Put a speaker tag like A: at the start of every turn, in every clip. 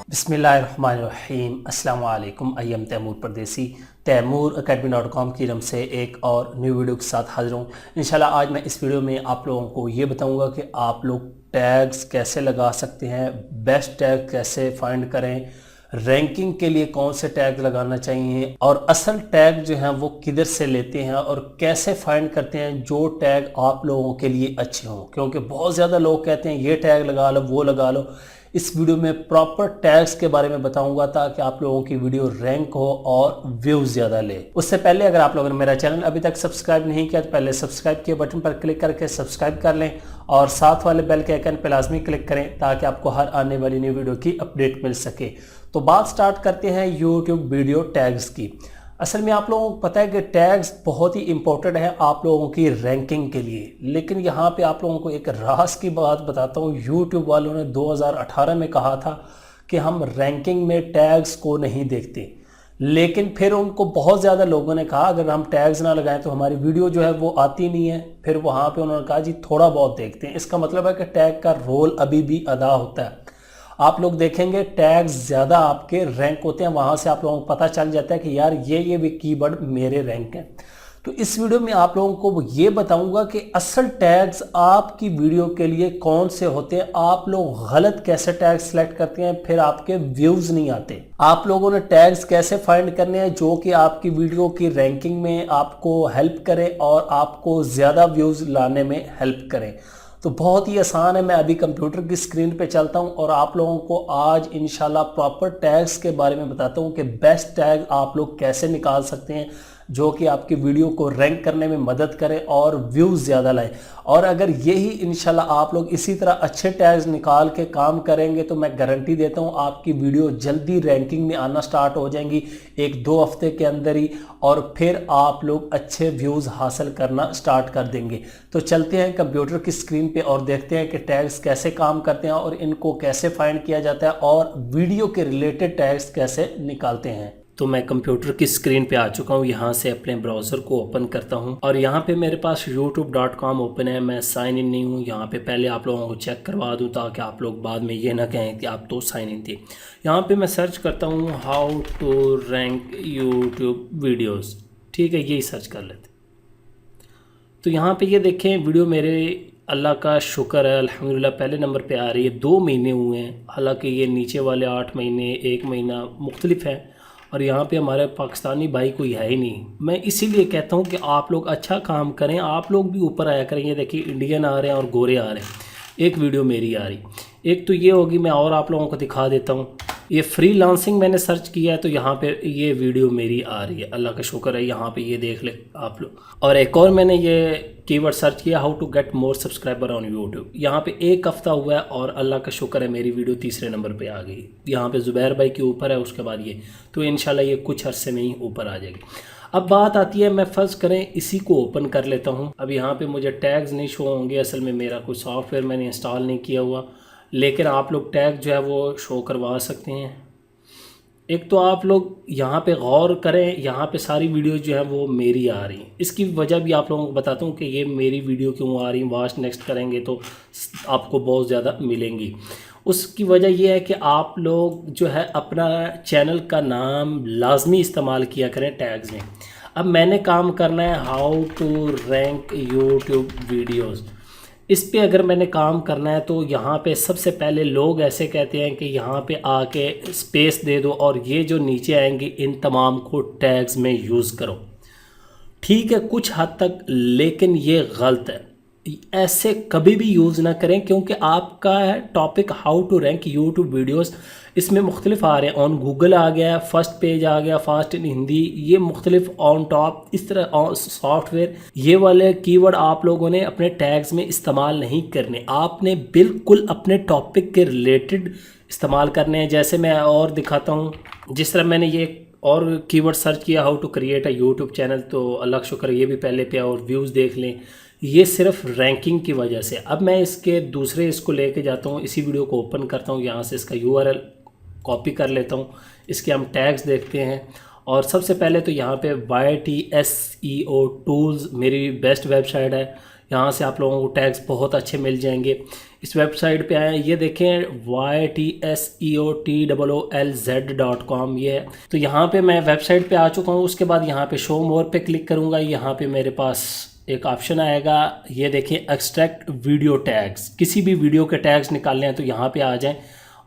A: बिस्मिल्लाहिर्रहमानिर्रहीम अस्सलाम वालेकुम। आई एम तैमूर परदेसी तैमूर academy.com की तरफ से एक और न्यू वीडियो के साथ हाजिर हूँ। इंशाल्लाह आज मैं इस वीडियो में आप लोगों को ये बताऊंगा कि आप लोग टैग्स कैसे लगा सकते हैं, बेस्ट टैग कैसे फाइंड करें, रैंकिंग के लिए कौन से टैग लगाना चाहिए और असल टैग जो हैं वो किधर से लेते हैं और कैसे फाइंड करते हैं जो टैग आप लोगों के लिए अच्छे हों। क्योंकि बहुत ज़्यादा लोग कहते हैं ये टैग लगा लो, वो लगा लो। इस वीडियो में प्रॉपर टैग्स के बारे में बताऊंगा ताकि आप लोगों की वीडियो रैंक हो और व्यूज ज़्यादा ले। उससे पहले अगर आप लोगों ने मेरा चैनल अभी तक सब्सक्राइब नहीं किया तो पहले सब्सक्राइब के बटन पर क्लिक करके सब्सक्राइब कर लें और साथ वाले बेल के आइकन पर लाजमी क्लिक करें ताकि आपको हर आने वाली न्यू वीडियो की अपडेट मिल सके। तो बात स्टार्ट करते हैं यूट्यूब वीडियो टैग्स की। असल में आप लोगों को पता है कि टैग्स बहुत ही इंपॉर्टेंट है आप लोगों की रैंकिंग के लिए, लेकिन यहाँ पे आप लोगों को एक राज की बात बताता हूँ। यूट्यूब वालों ने 2018 में कहा था कि हम रैंकिंग में टैग्स को नहीं देखते, लेकिन फिर उनको बहुत ज़्यादा लोगों ने कहा अगर हम टैग्स ना लगाएं तो हमारी वीडियो जो है वो आती नहीं है। फिर वहाँ पर उन्होंने कहा जी थोड़ा बहुत देखते हैं। इसका मतलब है कि टैग का रोल अभी भी अदा होता है। आप लोग देखेंगे टैग्स ज़्यादा आपके रैंक होते हैं, वहाँ से आप लोगों को पता चल जाता है कि यार ये भी कीवर्ड मेरे रैंक हैं। तो इस वीडियो में आप लोगों को ये बताऊंगा कि असल टैग्स आपकी वीडियो के लिए कौन से होते हैं, आप लोग गलत कैसे टैग सेलेक्ट करते हैं फिर आपके व्यूज़ नहीं आते। आप लोगों ने टैग्स कैसे फाइंड करने हैं जो कि आपकी वीडियो की रैंकिंग में आपको हेल्प करें और आपको ज़्यादा व्यूज़ लाने में हेल्प करें। तो बहुत ही आसान है। मैं अभी कंप्यूटर की स्क्रीन पे चलता हूं और आप लोगों को आज इंशाल्लाह प्रॉपर टैग्स के बारे में बताता हूं कि बेस्ट टैग आप लोग कैसे निकाल सकते हैं जो कि आपकी वीडियो को रैंक करने में मदद करे और व्यूज़ ज़्यादा लाए। और अगर यही इंशाल्लाह आप लोग इसी तरह अच्छे टैग्स निकाल के काम करेंगे तो मैं गारंटी देता हूं आपकी वीडियो जल्दी रैंकिंग में आना स्टार्ट हो जाएंगी 1-2 हफ्ते के अंदर ही, और फिर आप लोग अच्छे व्यूज़ हासिल करना स्टार्ट कर देंगे। तो चलते हैं कंप्यूटर की स्क्रीन पे और देखते हैं कि टैग्स कैसे काम करते हैं और इनको कैसे फाइंड किया जाता है और वीडियो के रिलेटेड टैग्स कैसे निकालते हैं। तो मैं कंप्यूटर की स्क्रीन पे आ चुका हूँ। यहाँ से अपने ब्राउज़र को ओपन करता हूँ और यहाँ पे मेरे पास youtube.com ओपन है। मैं साइन इन नहीं हूँ यहाँ पे, पहले आप लोगों को चेक करवा दूँ ताकि आप लोग बाद में ये ना कहें कि आप तो साइन इन थे। यहाँ पे मैं सर्च करता हूँ how to rank YouTube videos, ठीक है, यही सर्च कर लेते। तो यहाँ पर ये देखें वीडियो मेरे अल्लाह का शुक्र है अल्हम्दुलिल्लाह पहले नंबर पे आ रही है। 2 महीने हुए हैं, हालांकि ये नीचे वाले 8 महीने 1 महीना मुख्तलिफ है और यहाँ पे हमारे पाकिस्तानी भाई कोई है ही नहीं। मैं इसीलिए कहता हूँ कि आप लोग अच्छा काम करें, आप लोग भी ऊपर आया करें। ये देखिए इंडियन आ रहे हैं और गोरे आ रहे हैं। एक वीडियो मेरी आ रही, एक तो ये होगी, मैं और आप लोगों को दिखा देता हूँ। ये फ्रीलांसिंग मैंने सर्च किया है तो यहाँ पे ये वीडियो मेरी आ रही है, अल्लाह का शुक्र है। यहाँ पे ये देख ले आप लोग। और एक और मैंने ये कीवर्ड सर्च किया how to get more subscriber on YouTube. यहाँ पे 1 हफ्ता हुआ है और अल्लाह का शुक्र है मेरी वीडियो तीसरे नंबर पे आ गई। यहाँ पे ज़ुबैर भाई के ऊपर है, उसके बाद ये, तो इंशाल्लाह ये कुछ अरसे में ही ऊपर आ जाएगी। अब बात आती है, मैं फ़र्ज़ करें इसी को ओपन कर लेता हूँ। अब यहाँ पे मुझे टैग्स नहीं शो होंगे, असल में मेरा कोई सॉफ्टवेयर मैंने इंस्टॉल नहीं किया हुआ, लेकिन आप लोग टैग जो है वो शो करवा सकते हैं। एक तो आप लोग यहाँ पे गौर करें, यहाँ पे सारी वीडियो जो है वो मेरी आ रही हैं। इसकी वजह भी आप लोगों को बताता हूँ कि ये मेरी वीडियो क्यों आ रही है। वॉच नेक्स्ट करेंगे तो आपको बहुत ज़्यादा मिलेंगी। उसकी वजह यह है कि आप लोग जो है अपना चैनल का नाम लाजमी इस्तेमाल किया करें टैग्स में। अब मैंने काम करना है how to rank YouTube videos. इस पे अगर मैंने काम करना है तो यहाँ पे सबसे पहले लोग ऐसे कहते हैं कि यहाँ पे आके स्पेस दे दो और ये जो नीचे आएंगे इन तमाम को टैग्स में यूज़ करो। ठीक है कुछ हद तक, लेकिन ये गलत है। ऐसे कभी भी यूज़ ना करें क्योंकि आपका है topic how to rank YouTube videos, इसमें मुख्तलिफ आ रहे हैं। ऑन गूगल आ गया, फर्स्ट पेज आ गया, फास्ट इन हिंदी, ये मुख्तलिफ ऑन टॉप, इस तरह सॉफ्टवेयर। ये वाले कीवर्ड आप लोगों ने अपने टैग्स में इस्तेमाल नहीं करने, आपने बिल्कुल अपने टॉपिक के रिलेटेड इस्तेमाल करने हैं। जैसे मैं और दिखाता हूँ, जिस तरह मैंने ये और कीवर्ड सर्च किया how to create a YouTube channel, तो अल्लाह का शुक्र ये भी पहले पे और व्यूज़ देख लें। ये सिर्फ रैंकिंग की वजह से। अब मैं इसके दूसरे इसको लेके जाता हूँ, इसी वीडियो को ओपन करता हूँ, यहाँ से इसका URL कॉपी कर लेता हूँ, इसके हम टैग्स देखते हैं। और सबसे पहले तो यहाँ पे YTSEO टूल्स मेरी बेस्ट वेबसाइट है। यहाँ से आप लोगों को टैग्स बहुत अच्छे मिल जाएंगे। इस वेबसाइट पे आए, ये देखें YTSEOTOOLZ.com ये है। तो यहाँ पे मैं वेबसाइट पे आ चुका हूँ। उसके बाद यहाँ पे शो मोर पे क्लिक करूँगा। यहाँ पे मेरे पास एक ऑप्शन आएगा, ये देखें एक्सट्रैक्ट वीडियो टैग्स। किसी भी वीडियो के टैग्स निकालने हैं तो यहाँ पे आ जाएं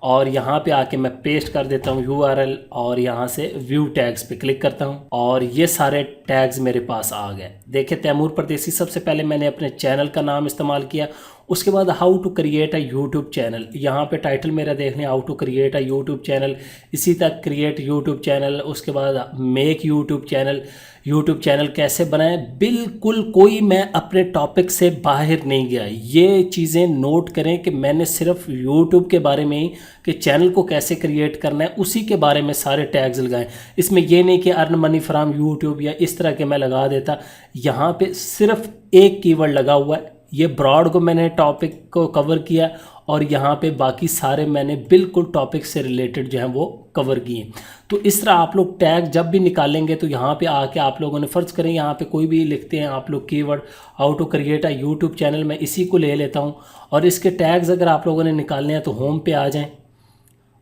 A: और यहाँ पे आके मैं पेस्ट कर देता हूँ URL और यहाँ से व्यू टैग्स पे क्लिक करता हूँ और ये सारे टैग्स मेरे पास आ गए। देखिए तैमूर परदेसी, सबसे पहले मैंने अपने चैनल का नाम इस्तेमाल किया। उसके बाद how to create a YouTube channel, यहाँ पे टाइटल मेरा देख लें, how to create a YouTube channel. इसी तक क्रिएट यूट्यूब चैनल, उसके बाद make YouTube channel, YouTube channel कैसे बनाएं। बिल्कुल कोई मैं अपने टॉपिक से बाहर नहीं गया। ये चीज़ें नोट करें कि मैंने सिर्फ यूट्यूब के बारे में ही, कि चैनल को कैसे क्रिएट करना है उसी के बारे में सारे टैग्स लगाएं। इसमें ये नहीं कि अर्न मनी फ्रॉम यूट्यूब या इस तरह के मैं लगा देता। यहाँ पे सिर्फ एक कीवर्ड लगा हुआ है, ये ब्रॉड को मैंने टॉपिक को कवर किया और यहाँ पे बाकी सारे मैंने बिल्कुल टॉपिक से रिलेटेड जो है वो कवर किए। तो इस तरह आप लोग टैग जब भी निकालेंगे तो यहाँ पे आके आप लोगों ने फ़र्ज़ करें यहाँ पे कोई भी लिखते हैं आप लोग keyword how to create a YouTube channel, मैं इसी को ले लेता हूँ और इसके टैग्स अगर आप लोगों ने निकालने हैं तो होम पे आ जाएं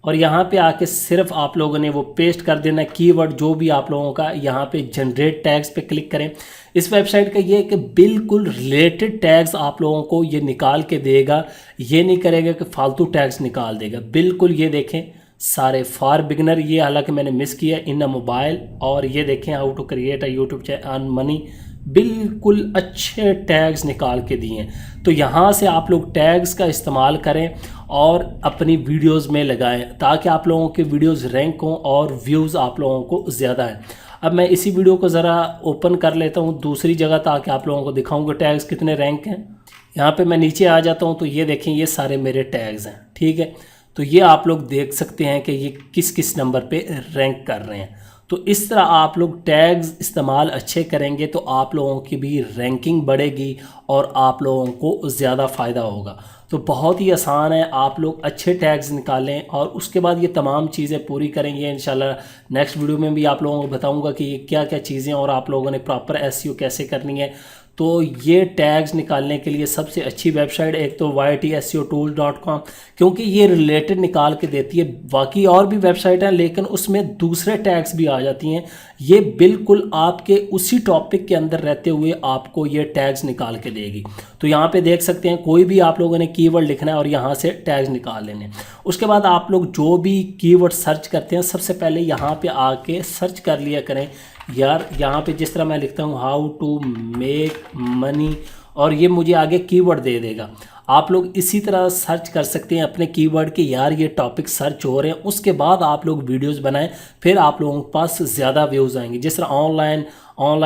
A: और यहाँ पे आके सिर्फ आप लोगों ने वो पेस्ट कर देना कीवर्ड जो भी आप लोगों का। यहाँ पे जनरेट टैग्स पे क्लिक करें। इस वेबसाइट का ये है कि बिल्कुल रिलेटेड टैग्स आप लोगों को ये निकाल के देगा, ये नहीं करेगा कि फालतू टैग्स निकाल देगा। बिल्कुल ये देखें सारे फॉर बिगनर, ये हालांकि मैंने मिस किया इन अ मोबाइल, और ये देखें how to create a YouTube channel earn money, बिल्कुल अच्छे टैग्स निकाल के दिए हैं। तो यहाँ से आप लोग टैग्स का इस्तेमाल करें और अपनी वीडियोस में लगाएं ताकि आप लोगों के वीडियोस रैंक हों और व्यूज़ आप लोगों को ज़्यादा हैं। अब मैं इसी वीडियो को ज़रा ओपन कर लेता हूँ दूसरी जगह ताकि आप लोगों को दिखाऊंगा टैग्स कितने रैंक हैं। यहाँ पे मैं नीचे आ जाता हूँ तो ये देखें ये सारे मेरे टैग्स हैं, ठीक है। तो ये आप लोग देख सकते हैं कि ये किस किस नंबर पे रैंक कर रहे हैं। तो इस तरह आप लोग टैग्स इस्तेमाल अच्छे करेंगे तो आप लोगों की भी रैंकिंग बढ़ेगी और आप लोगों को ज़्यादा फ़ायदा होगा। तो बहुत ही आसान है, आप लोग अच्छे टैग्स निकालें और उसके बाद ये तमाम चीज़ें पूरी करेंगे। इंशाल्लाह नेक्स्ट वीडियो में भी आप लोगों को बताऊंगा कि ये क्या क्या चीज़ें और आप लोगों ने प्रॉपर एसईओ कैसे करनी है। तो ये टैग्स निकालने के लिए सबसे अच्छी वेबसाइट एक तो YTSEOTools.com, क्योंकि ये रिलेटेड निकाल के देती है। बाकी और भी वेबसाइट हैं लेकिन उसमें दूसरे टैग्स भी आ जाती हैं, ये बिल्कुल आपके उसी टॉपिक के अंदर रहते हुए आपको ये टैग्स निकाल के देगी। तो यहाँ पे देख सकते हैं कोई भी आप लोगों ने कीवर्ड लिखना है और यहाँ से टैग्स निकाल लेने हैं। उसके बाद आप लोग जो भी कीवर्ड सर्च करते हैं सबसे पहले यहाँ पे आके सर्च कर लिया करें यार। यहाँ पे जिस तरह मैं लिखता हूँ हाउ टू मेक मनी और ये मुझे आगे कीवर्ड दे देगा। आप लोग इसी तरह सर्च कर सकते हैं अपने कीवर्ड के, यार ये टॉपिक सर्च हो रहे हैं। उसके बाद आप लोग वीडियोस बनाएं, फिर आप लोगों के पास ज़्यादा व्यूज़ आएंगे। जिस तरह online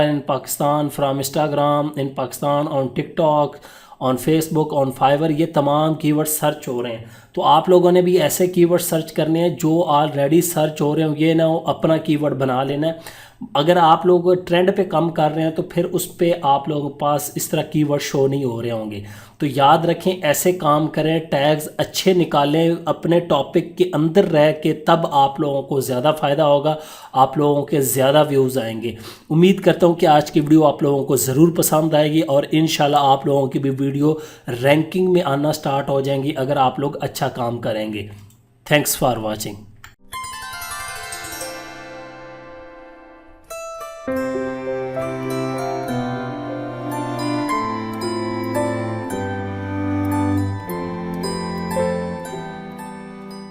A: in Pakistan, from Instagram in Pakistan, on TikTok, on Facebook, on Fiverr, ये तमाम कीवर्ड सर्च हो रहे हैं। तो आप लोगों ने भी ऐसे कीवर्ड सर्च करने हैं जो ऑलरेडी सर्च हो रहे हो, ये ना हो अपना कीवर्ड बना लेना है। अगर आप लोग ट्रेंड पे कम कर रहे हैं तो फिर उस पर आप लोगों के पास इस तरह कीवर्ड शो नहीं हो रहे होंगे। तो याद रखें ऐसे काम करें, टैग्स अच्छे निकालें अपने टॉपिक के अंदर रह के, तब आप लोगों को ज़्यादा फ़ायदा होगा, आप लोगों के ज़्यादा व्यूज़ आएंगे। उम्मीद करता हूँ कि आज की वीडियो आप लोगों को ज़रूर पसंद आएगी और इंशाल्लाह आप लोगों की भी वीडियो रैंकिंग में आना स्टार्ट हो जाएंगी अगर आप लोग अच्छा काम करेंगे। Thanks for watching.